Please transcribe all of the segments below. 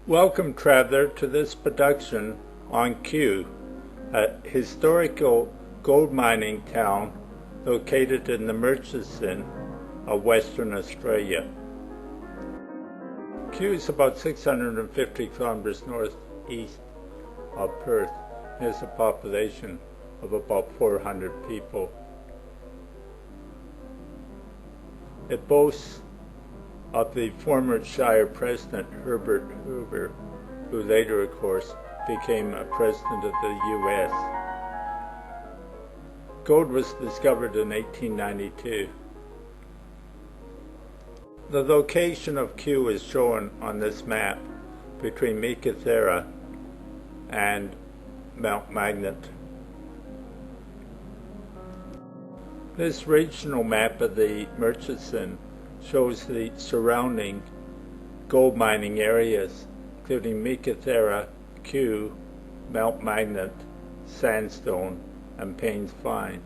Welcome, traveler, to this production on Cue, a historical gold mining town located in the Murchison of Western Australia. Cue is about 650 kilometers northeast of Perth and has a population of about 400 people. It boasts of the former Shire President Herbert Hoover, who later, of course, became a president of the U.S. Gold was discovered in 1892. The location of Cue is shown on this map between Meekatharra and Mount Magnet. This regional map of the Murchison shows the surrounding gold mining areas, including Meekatharra, Cue, Mount Magnet, Sandstone, and Paynes Fine.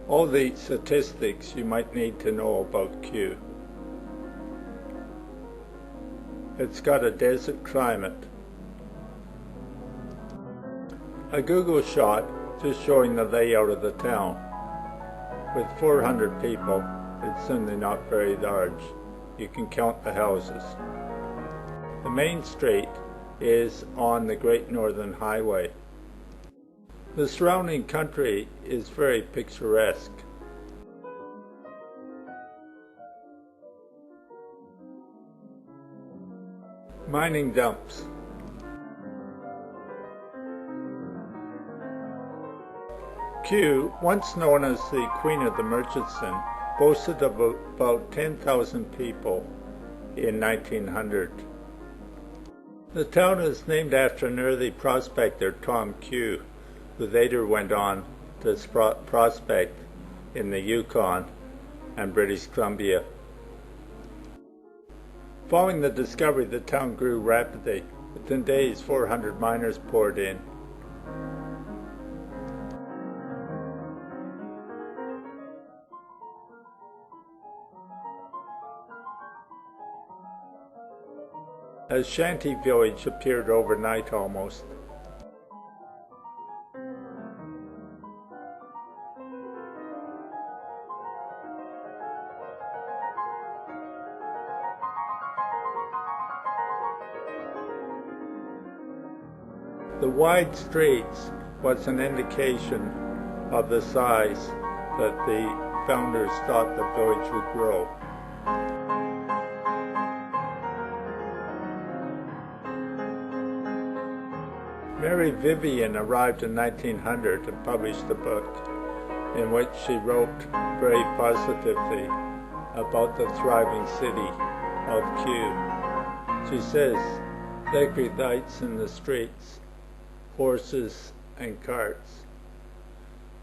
All the statistics you might need to know about Cue. It's got a desert climate. A Google shot just showing the layout of the town. With 400 people, it's certainly not very large. You can count the houses. The main street is on the Great Northern Highway. The surrounding country is very picturesque. Mining dumps. Cue, once known as the Queen of the Murchison, boasted of about 10,000 people in 1900. The town is named after an early prospector, Tom Cue, who later went on to prospect in the Yukon and British Columbia. Following the discovery, the town grew rapidly. Within days, 400 miners poured in. A shanty village appeared overnight almost. The wide streets was an indication of the size that the founders thought the village would grow. Mary Vivian arrived in 1900 and published a book in which she wrote very positively about the thriving city of Cue. She says, "Electric lights in the streets, horses and carts,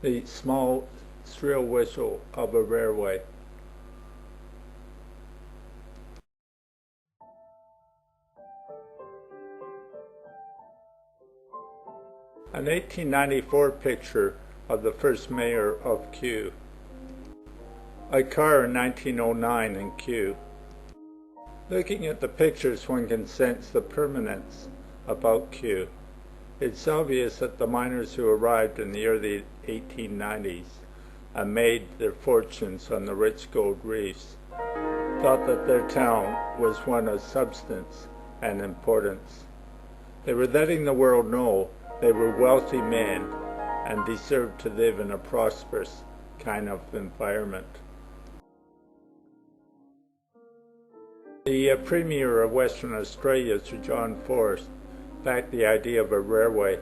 the small shrill whistle of a railway." An 1894 picture of the first mayor of Cue. A car in 1909 in Cue. Looking at the pictures, one can sense the permanence about Cue. It's obvious that the miners who arrived in the early 1890s and made their fortunes on the rich gold reefs thought that their town was one of substance and importance. They were letting the world know they were wealthy men and deserved to live in a prosperous kind of environment. The Premier of Western Australia, Sir John Forrest, backed the idea of a railway,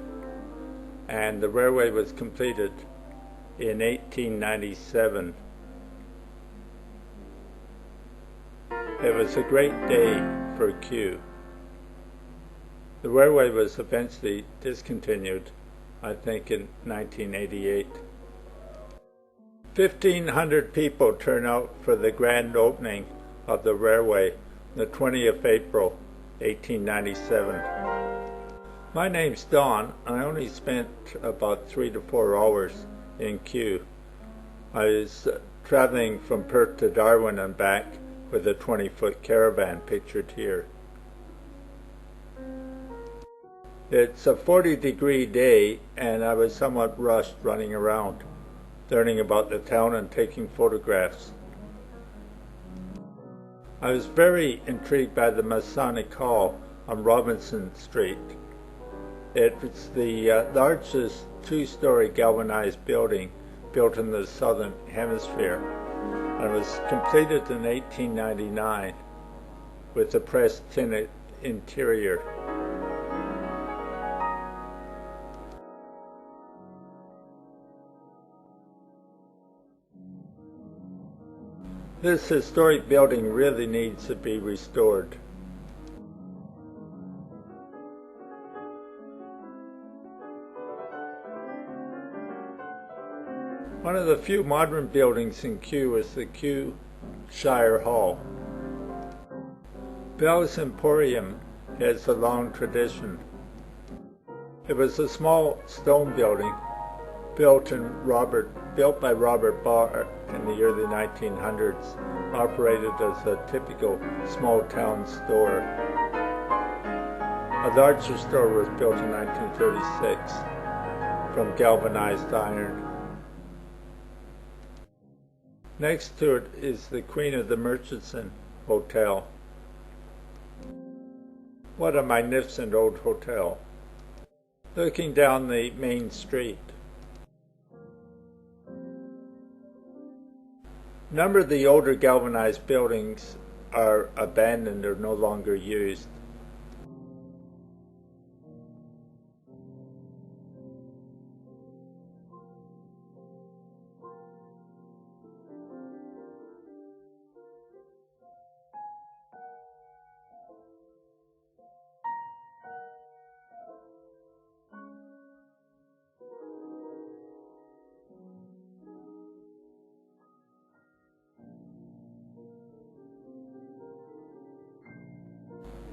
and the railway was completed in 1897. It was a great day for Cue. The railway was eventually discontinued, I think in 1988. 1,500 people turned out for the grand opening of the railway, the 20th of April, 1897. My name's Don. I only spent about 3 to 4 hours in Cue. I was traveling from Perth to Darwin and back with a 20-foot caravan pictured here. It's a 40-degree day, and I was somewhat rushed running around, learning about the town and taking photographs. I was very intrigued by the Masonic Hall on Robinson Street. It's the largest two-story galvanized building built in the southern hemisphere, and it was completed in 1899 with a pressed tin interior. This historic building really needs to be restored. One of the few modern buildings in Cue is the Cue Shire Hall. Bell's Emporium has a long tradition. It was a small stone building built by Robert Barr in the early 1900s, operated as a typical small town store. A larger store was built in 1936 from galvanized iron. Next to it is the Queen of the Murchison Hotel. What a magnificent old hotel. Looking down the main street. A number of the older galvanized buildings are abandoned or no longer used.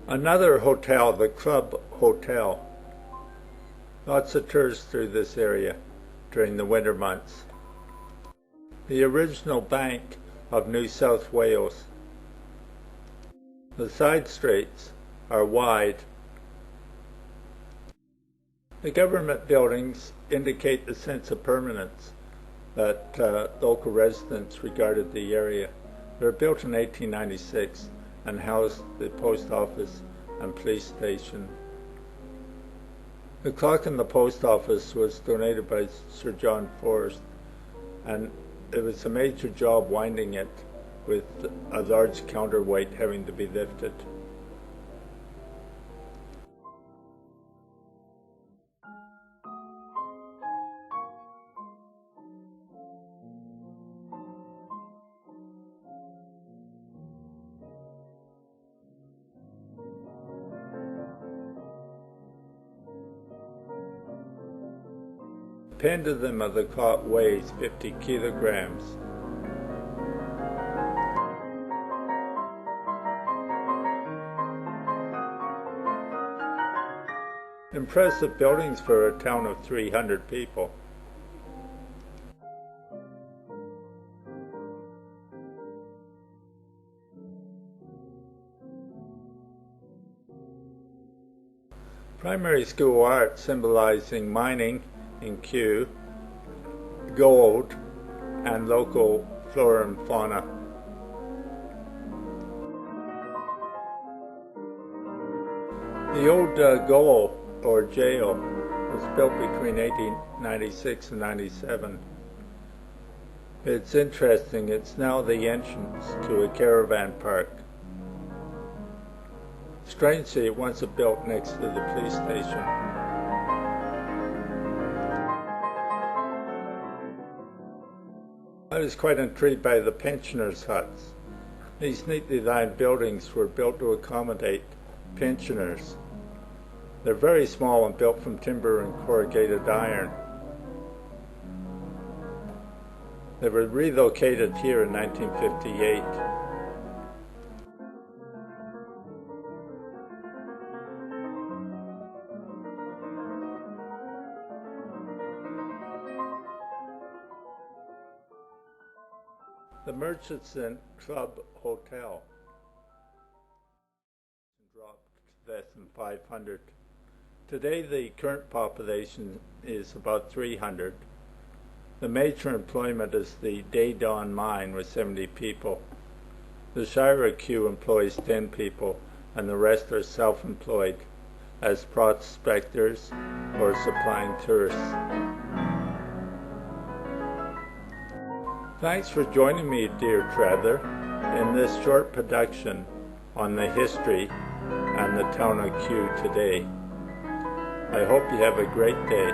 Another hotel, the Club Hotel. Lots of tourists through this area during the winter months. The original Bank of New South Wales. The side streets are wide. The government buildings indicate the sense of permanence that local residents regarded the area. They were built in 1896 and housed the post office and police station. The clock in the post office was donated by Sir John Forrest, and it was a major job winding it, with a large counterweight having to be lifted. The pendulum of the clock weighs 50 kilograms. Impressive buildings for a town of 300 people. Primary school art symbolizing mining in Cue, gold, and local flora and fauna. The old gaol, or jail, was built between 1896 and 97. It's interesting, it's now the entrance to a caravan park. Strangely, it once was built next to the police station. I was quite intrigued by the pensioners' huts. These neatly lined buildings were built to accommodate pensioners. They're very small and built from timber and corrugated iron. They were relocated here in 1958. The Murchison Club Hotel dropped less than 500. Today the current population is about 300. The major employment is the day-dawn mine with 70 people. The Shire of Cue employs 10 people, and the rest are self-employed as prospectors or supplying tourists. Thanks for joining me, dear traveler, in this short production on the history and the town of Cue today. I hope you have a great day.